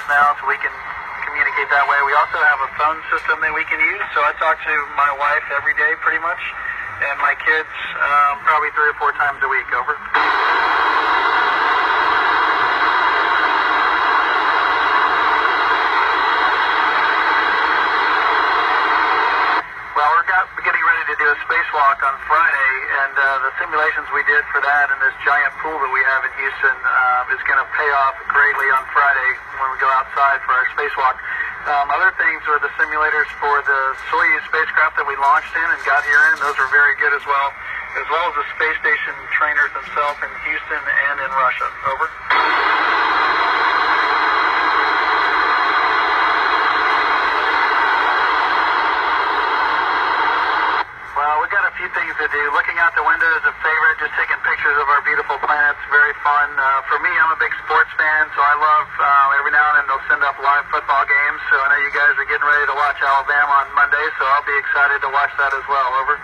us now so we can communicate that way. We also have a phone system that we can use, so I talk to my wife every day pretty much, and my kids probably 3 or 4 times a week. Over. Well, we're getting ready to do a spacewalk on Friday, and the simulations we did for that in this giant pool that we have in Houston is going to pay off greatly on Friday when we go outside for our spacewalk. Other things are the simulators for the Soyuz spacecraft that we launched in and got here in. Those are very good as well as the space station trainers themselves in Houston and in Russia. Over. Well, we've got a few things to do. Looking out the window is a favorite, just taking pictures of our beautiful planets, very fun. For me, I'm a big sports fan, so I love every now and then they'll send up live football games. So I know you guys are getting ready to watch Alabama on Monday, so I'll be excited to watch that as well. Over.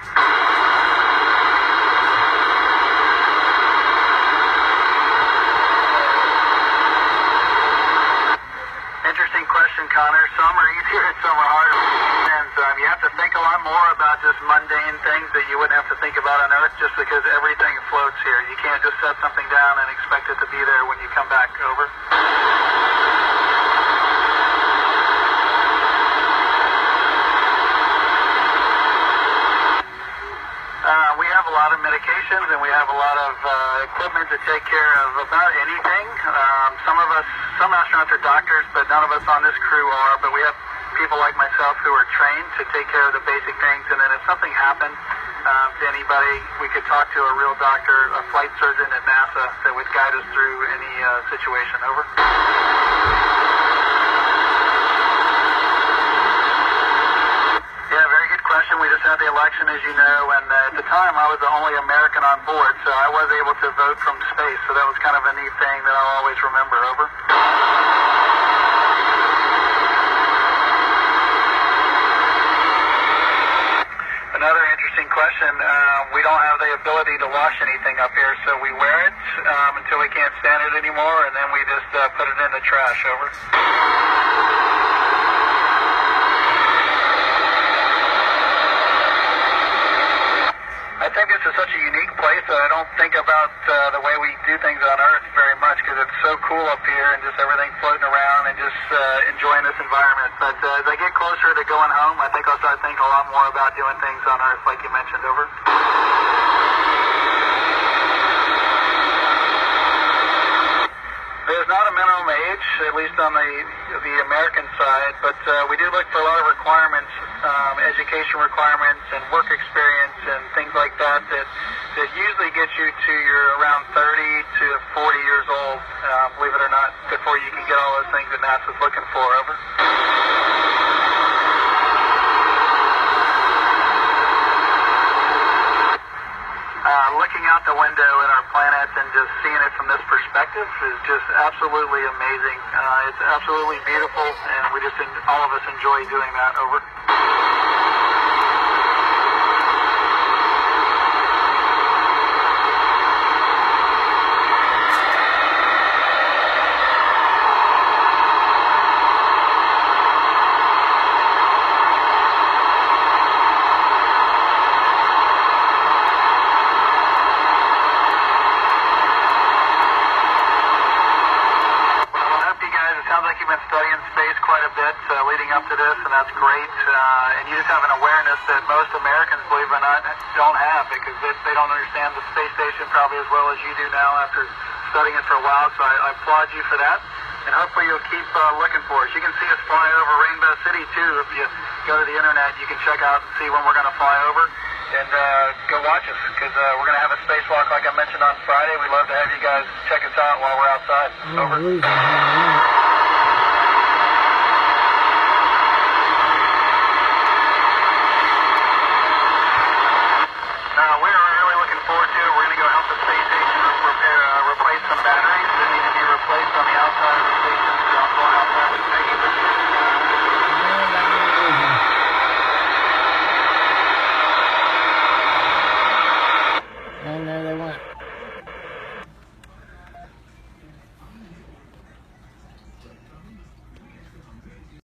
Interesting question, Connor. Some are easier and some are harder. And you have to think a lot more about just mundane things that you wouldn't have to think about on Earth just because everything floats here. You can't just set something down and expect it to be there when you come back. Over. We have a lot of medications and we have a lot of equipment to take care of about anything. Some astronauts are doctors, but none of us on this crew are. But we have people like myself who are trained to take care of the basic things. And then if something happened to anybody, we could talk to a real doctor, a flight surgeon at NASA that would guide us through any situation. Over. We just had the election, as you know, and at the time I was the only American on board, so I was able to vote from space, so that was kind of a neat thing that I'll always remember. Over. Another interesting question. We don't have the ability to wash anything up here, so we wear it until we can't stand it anymore, and then we just put it in the trash. Over. I think this is such a unique place that I don't think about the way we do things on Earth very much because it's so cool up here and just everything floating around and just enjoying this environment. But as I get closer to going home, I think I'll start thinking a lot more about doing things on Earth like you mentioned. Over. There's not a minimum age, at least on the American side, but we do look for a lot of requirements, education requirements and work experience and things like that usually get you to you're around 30 to 40 years old, believe it or not, before you can get all those things that NASA's looking for. Over. Looking out the window at our planet and just seeing it from this perspective is just absolutely amazing. It's absolutely beautiful, and all of us enjoy doing that. Over. Studying space quite a bit leading up to this, and that's great. And you just have an awareness that most Americans, believe it or not, don't have because they don't understand the space station probably as well as you do now after studying it for a while. So I applaud you for that, and hopefully you'll keep looking for us. You can see us fly over Rainbow City too. If you go to the internet, you can check out and see when we're going to fly over. And go watch us because we're going to have a spacewalk like I mentioned on Friday. We'd love to have you guys check us out while we're outside. Over.